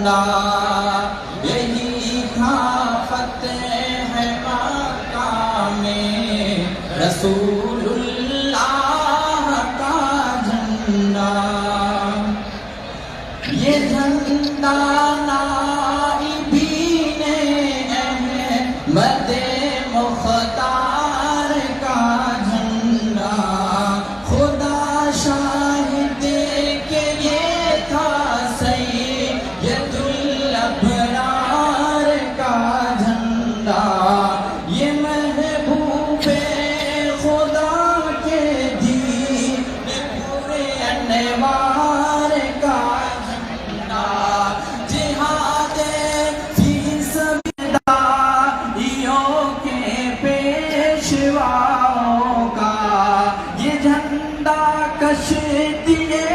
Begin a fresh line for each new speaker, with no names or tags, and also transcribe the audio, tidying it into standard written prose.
جھنڈا، یہی تھا فتح مکہ میں رسول اللہ کا جھنڈا۔ یہ جھنڈا نائبین احمد مختار کا جھنڈا، خدا شاہد کہ یہ تھا سید الابرار کا جھنڈا، یہ محبوب خدا کے دین پورے انوار کا جھنڈا، جہاد فی سبیل داعیوں کے پیشواؤں کا، یہ جھنڈا کش دیے